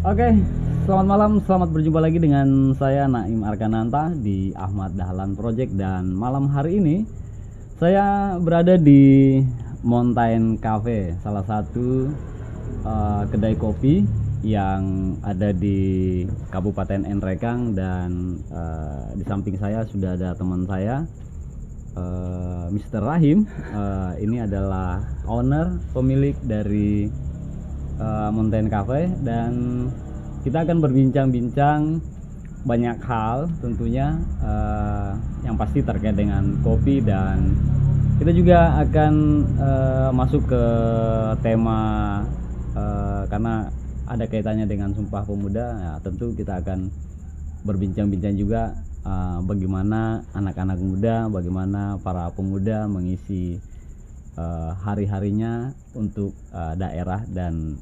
Oke, selamat malam, selamat berjumpa lagi dengan saya Naim Arkananta di Ahmad Dahlan Project. Dan malam hari ini saya berada di Mountain Cafe, salah satu kedai kopi yang ada di Kabupaten Nrekang. Dan di samping saya sudah ada teman saya, Mr. Rahim. Ini adalah owner, pemilik dari Mountain Cafe, dan kita akan berbincang-bincang banyak hal tentunya, yang pasti terkait dengan kopi. Dan kita juga akan masuk ke tema, karena ada kaitannya dengan Sumpah Pemuda. Ya, tentu kita akan berbincang-bincang juga bagaimana anak-anak muda, bagaimana para pemuda mengisi hari-harinya untuk daerah dan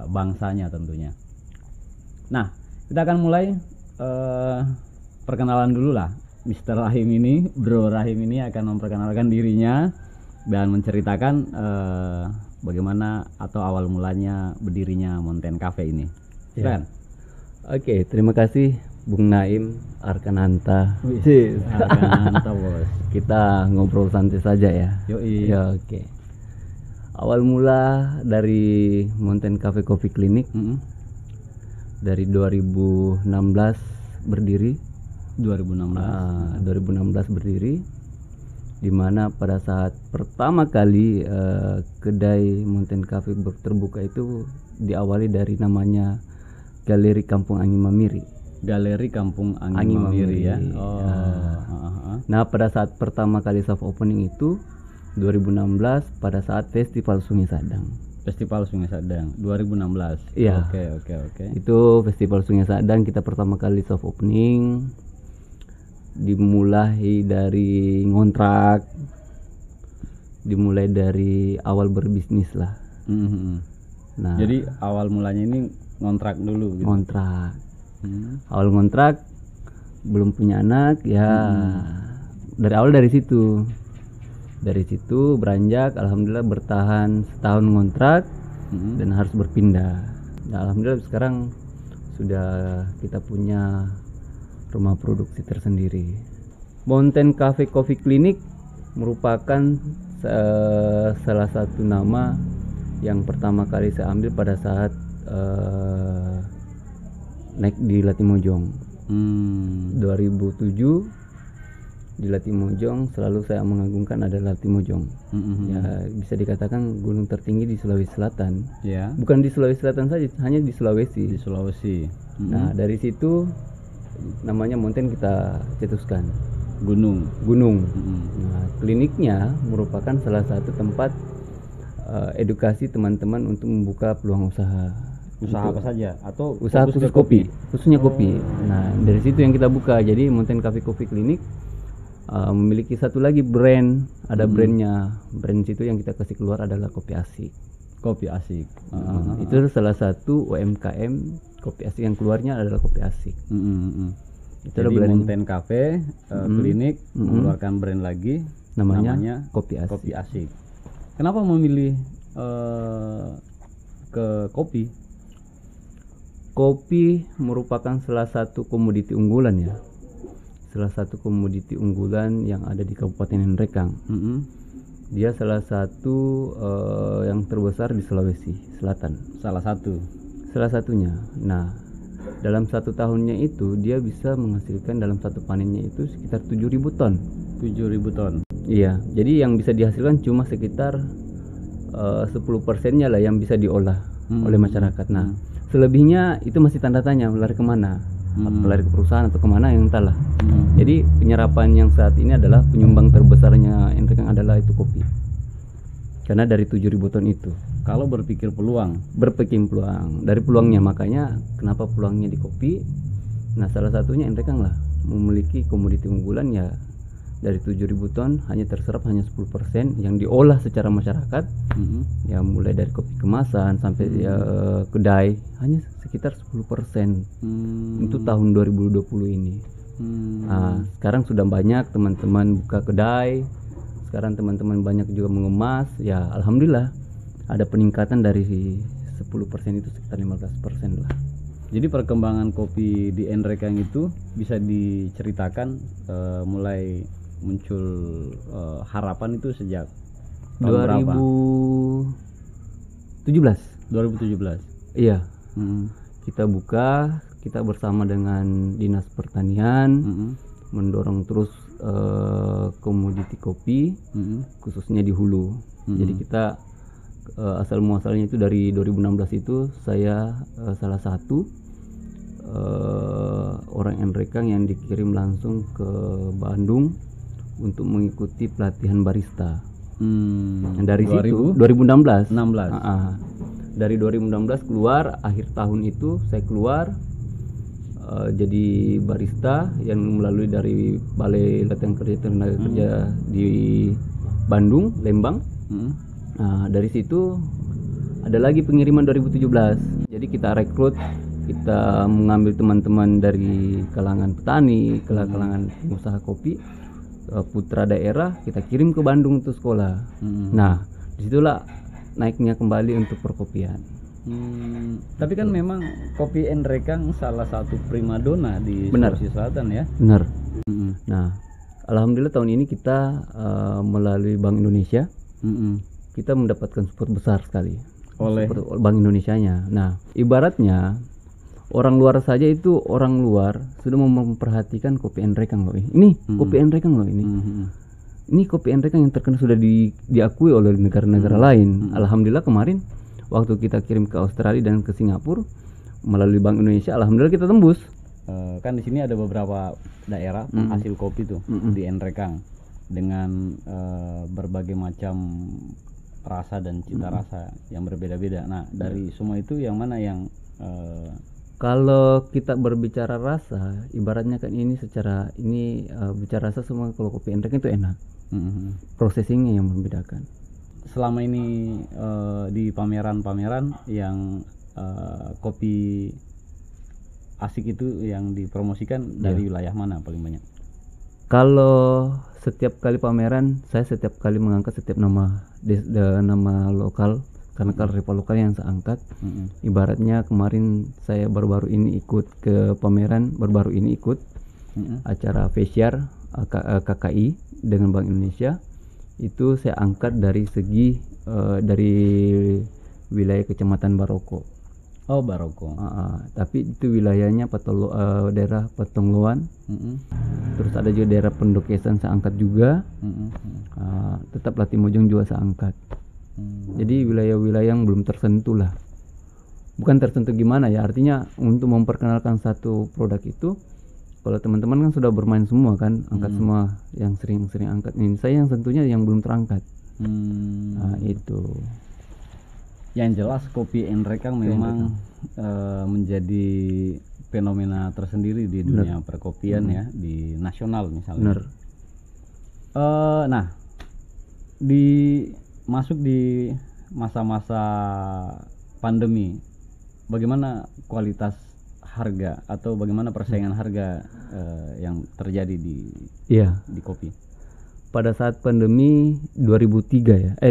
bangsanya tentunya. Nah, kita akan mulai perkenalan dulu lah. Mr. Rahim ini, Bro Rahim ini akan memperkenalkan dirinya dan menceritakan bagaimana atau awal mulanya berdirinya Mountain Cafe ini. Silakan. Oke, terima kasih Bung Naim Arkananta. Arkananta, bos. Kita ngobrol santai saja ya. Yoi. Ya, oke. Awal mula dari Mountain Cafe Coffee Clinic dari 2016 berdiri. 2016 berdiri, dimana pada saat pertama kali kedai Mountain Cafe terbuka itu diawali dari namanya Galeri Kampung Angin Mamiri. Galeri Kampung Angin Mamiri ya. Nah, pada saat pertama kali soft opening itu 2016 pada saat Festival Sungai Sadang. Festival Sungai Sadang 2016. Iya. Oke. Itu Festival Sungai Sadang kita pertama kali soft opening. Dimulai dari ngontrak. Dimulai dari awal berbisnis lah. Nah, jadi awal mulanya ini ngontrak dulu gitu. Ngontrak. Awal ngontrak, belum punya anak ya. Dari awal dari situ beranjak, alhamdulillah bertahan setahun ngontrak dan harus berpindah. Nah, alhamdulillah sekarang sudah kita punya rumah produksi tersendiri. Mountain Cafe Coffee Clinic merupakan salah satu nama yang pertama kali saya ambil pada saat naik di Latimojong. 2007 di Latimojong, selalu saya mengagungkan adalah Latimojong. Ya, bisa dikatakan gunung tertinggi di Sulawesi Selatan. Ya. Bukan di Sulawesi Selatan saja, hanya di Sulawesi. Nah, dari situ namanya mountain kita cetuskan. Gunung. Nah, kliniknya merupakan salah satu tempat edukasi teman-teman untuk membuka peluang usaha. Usaha apa saja atau usaha khusus kopi, khususnya kopi. Nah, dari situ yang kita buka. Jadi Mountain Cafe Coffee Clinic memiliki satu lagi brand, ada brandnya. Brand situ yang kita kasih keluar adalah Kopi Asik. Kopi Asik. Itu salah satu UMKM kopi asik yang keluarnya adalah Kopi Asik. Itu jadi Mountain Cafe Clinic mengeluarkan brand lagi namanya Kopi Asik. Kopi Asik. Kenapa memilih ke kopi? Kopi merupakan salah satu komoditi unggulan ya. Salah satu komoditi unggulan yang ada di Kabupaten Nrekang. Dia salah satu yang terbesar di Sulawesi Selatan. Salah satunya. Nah, dalam satu tahunnya itu dia bisa menghasilkan dalam satu panennya itu sekitar 7.000 ton. 7.000 ton. Iya, jadi yang bisa dihasilkan cuma sekitar 10%-nya lah yang bisa diolah oleh masyarakat. Nah, selebihnya itu masih tanda tanya, lari kemana? Lari ke perusahaan atau kemana, yang entahlah. Jadi penyerapan yang saat ini adalah penyumbang terbesarnya Nrekang adalah itu kopi. Karena dari 7.000 ton itu. Kalau berpikir peluang dari peluangnya, makanya kenapa peluangnya di kopi. Nah, salah satunya Nrekang lah memiliki komoditi unggulan ya. Dari 7.000 ton hanya terserap hanya 10% yang diolah secara masyarakat. Ya, mulai dari kopi kemasan sampai kedai hanya sekitar 10% untuk tahun 2020 ini. Nah, sekarang sudah banyak teman-teman buka kedai. Sekarang teman-teman banyak juga mengemas. Ya, alhamdulillah ada peningkatan dari 10% itu sekitar 15% lah. Jadi perkembangan kopi di Nrekang itu bisa diceritakan mulai muncul harapan itu sejak tahun berapa? 2017. Iya. Kita buka, kita bersama dengan Dinas Pertanian mendorong terus komoditi kopi, khususnya di hulu. Jadi kita asal muasalnya itu dari 2016 itu saya salah satu orang Nrekang yang dikirim langsung ke Bandung untuk mengikuti pelatihan barista. Dari situ 2016. Dari 2016 keluar, akhir tahun itu saya keluar jadi barista yang melalui dari Balai Latihan Kerja Tenaga Kerja di Bandung, Lembang. Dari situ ada lagi pengiriman 2017. Jadi kita rekrut, kita mengambil teman-teman dari kalangan petani, kalangan pengusaha kopi, putra daerah, kita kirim ke Bandung untuk sekolah. Nah, disitulah naiknya kembali untuk perkopian. Tapi kan memang kopi Nrekang salah satu primadona di Sulawesi Selatan ya. Benar. Nah, alhamdulillah tahun ini kita melalui Bank Indonesia, kita mendapatkan support besar sekali oleh Bank Indonesianya. Nah, ibaratnya orang luar saja itu, orang luar sudah memperhatikan kopi Nrekang loh. Ini kopi Nrekang loh ini. Ini kopi Nrekang yang terkenal sudah diakui oleh negara-negara lain. Alhamdulillah kemarin waktu kita kirim ke Australia dan ke Singapura melalui Bank Indonesia, alhamdulillah kita tembus. Kan di sini ada beberapa daerah penghasil kopi tuh di Nrekang dengan berbagai macam rasa dan cita rasa yang berbeda-beda. Nah, dari semua itu yang mana yang kalau kita berbicara rasa, ibaratnya kan ini secara bicara rasa semua, kalau kopi Nrekang itu enak. Processingnya yang membedakan. Selama ini di pameran-pameran yang kopi asik itu yang dipromosikan dari wilayah mana paling banyak? Kalau setiap kali pameran, saya setiap kali mengangkat setiap nama lokal, karena kearifan lokal yang saya angkat. Ibaratnya kemarin saya baru-baru ini ikut ke pameran, acara Festiar KKI dengan Bank Indonesia. Itu saya angkat dari segi dari wilayah Kecamatan Baroko. Oh, Baroko. Tapi itu wilayahnya daerah Petongloan. Terus ada juga daerah Pendokesan saya angkat juga. Tetap Latimojong juga saya angkat. Jadi wilayah-wilayah yang belum tersentuh lah. Bukan tersentuh gimana ya, artinya untuk memperkenalkan satu produk itu, kalau teman-teman kan sudah bermain semua kan, angkat semua yang sering-sering angkat. Ini saya yang tentunya yang belum terangkat. Nah, itu. Yang jelas kopi Nrekang memang menjadi fenomena tersendiri di dunia perkopian ya, di nasional misalnya. Nah, masuk di masa-masa pandemi, bagaimana kualitas harga atau bagaimana persaingan harga yang terjadi di kopi? Pada saat pandemi 2003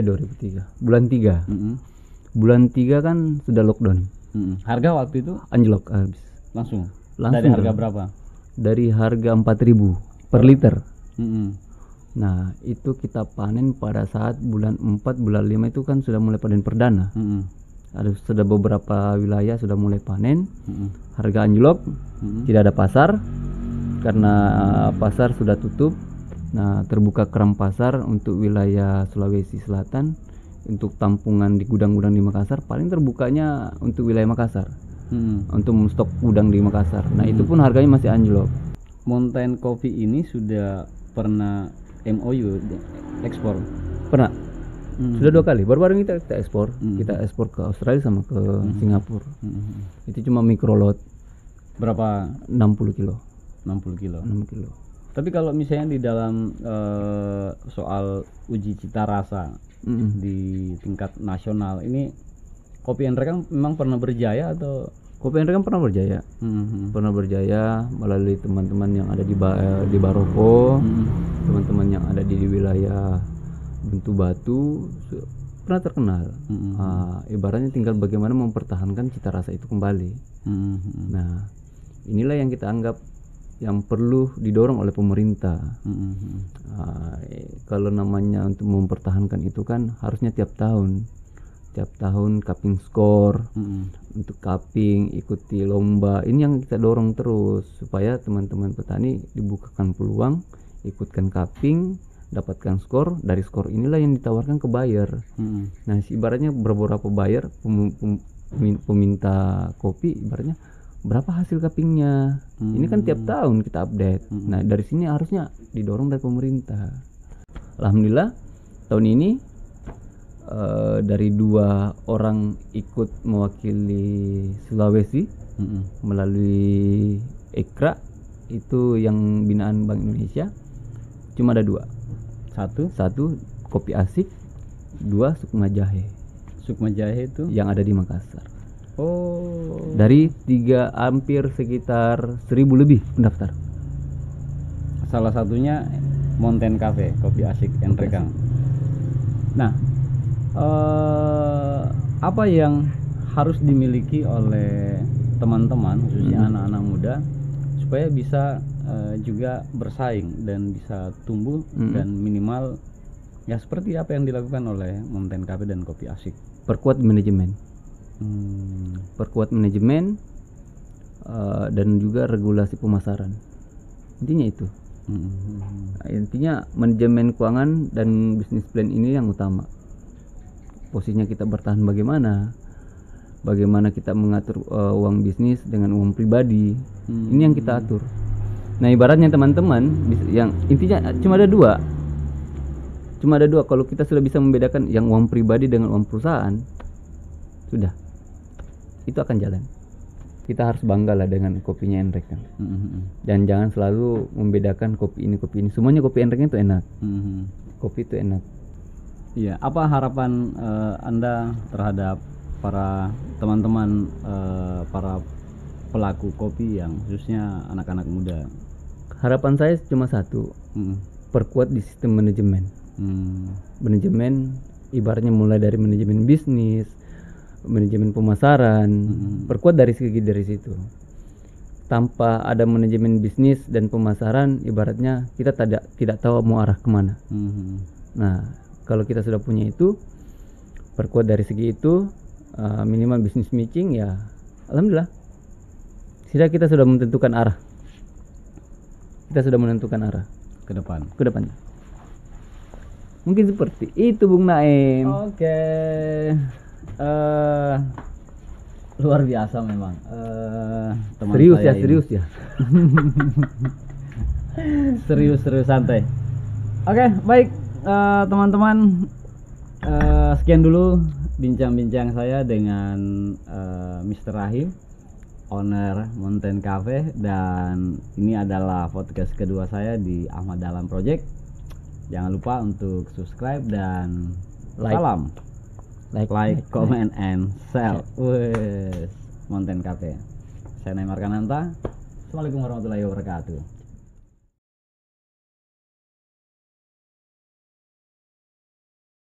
bulan 3. Bulan 3 kan sudah lockdown. Harga waktu itu anjlok habis. Langsung dari harga berapa? Dari harga 4.000 per liter. Nah, itu kita panen pada saat bulan 4, bulan 5 itu kan sudah mulai panen perdana. Sudah beberapa wilayah sudah mulai panen. Harga anjlok, tidak ada pasar karena pasar sudah tutup. Nah, terbuka keran pasar untuk wilayah Sulawesi Selatan. Untuk tampungan di gudang-gudang di Makassar paling terbukanya untuk wilayah Makassar, untuk stok gudang di Makassar. Nah, itu pun harganya masih anjlok. Mountain Coffee ini sudah pernah MOU ekspor? Pernah. Sudah 2 kali. Baru-baru ini kita ekspor. Kita ekspor ke Australia sama ke Singapura. Itu cuma mikrolot. Berapa? 60 kilo. 60 kilo. Tapi kalau misalnya di dalam soal uji cita rasa di tingkat nasional ini, kopi Nrekang memang pernah berjaya atau? Kopi Nrekang pernah berjaya. Pernah berjaya melalui teman-teman yang ada di Baroko, teman-teman yang ada di wilayah Buntu Batu. pernah terkenal. Ibaratnya tinggal bagaimana mempertahankan cita rasa itu kembali. Nah, inilah yang kita anggap yang perlu didorong oleh pemerintah. Kalau namanya untuk mempertahankan itu kan harusnya tiap tahun cupping score, untuk cupping, ikuti lomba. Ini yang kita dorong terus supaya teman-teman petani dibukakan peluang, ikutkan cupping, dapatkan skor. Dari skor inilah yang ditawarkan ke buyer. Nah, ibaratnya beberapa buyer peminta kopi, ibaratnya berapa hasil cuppingnya. Ini kan tiap tahun kita update. Nah, dari sini harusnya didorong dari pemerintah. Alhamdulillah tahun ini dari 2 orang ikut mewakili Sulawesi melalui Ekra, itu yang binaan Bank Indonesia. Cuma ada 2. Satu Kopi Asik, 2 Sukma Jahe. Sukma Jahe itu yang ada di Makassar. Oh, Dari 3 hampir sekitar 1000 lebih pendaftar. salah satunya Mountain Cafe, Kopi Asik Enrekang. Nah, apa yang harus dimiliki oleh teman-teman, khususnya anak-anak muda, supaya bisa juga bersaing dan bisa tumbuh dan minimal ya seperti apa yang dilakukan oleh Mountain Cafe dan Kopi Asik? Perkuat manajemen. Perkuat manajemen dan juga regulasi pemasaran. Intinya itu. Intinya manajemen keuangan dan bisnis plan ini yang utama. Posisinya kita bertahan bagaimana kita mengatur uang bisnis dengan uang pribadi. Ini yang kita atur. Nah, ibaratnya teman-teman yang intinya cuma ada dua. Kalau kita sudah bisa membedakan yang uang pribadi dengan uang perusahaan, sudah, itu akan jalan. Kita harus bangga lah dengan kopinya Enrekang. Dan jangan selalu membedakan kopi ini. Semuanya kopi Enrekang itu enak. Kopi itu enak. Iya, apa harapan Anda terhadap para teman-teman, para pelaku kopi yang khususnya anak-anak muda? Harapan saya cuma satu, perkuat di sistem manajemen. Manajemen ibaratnya mulai dari manajemen bisnis, manajemen pemasaran, perkuat dari situ. Tanpa ada manajemen bisnis dan pemasaran, ibaratnya kita tidak tahu mau arah kemana. Nah, kalau kita sudah punya itu, perkuat dari segi itu, minimal bisnis matching, ya alhamdulillah. Kita sudah menentukan arah. Ke depan. Mungkin seperti itu, Bung Naim. Oke. Luar biasa memang. Teman Serius saya ya, serius ya. serius santai. Oke, baik teman-teman, sekian dulu bincang-bincang saya dengan Mr. Rahim, owner Mountain Cafe, dan ini adalah podcast kedua saya di Ahmad Dahlan Project. Jangan lupa untuk subscribe dan salam. Like, comment, and share. Mountain Cafe. Saya Naim Arkananta. Assalamualaikum warahmatullahi wabarakatuh.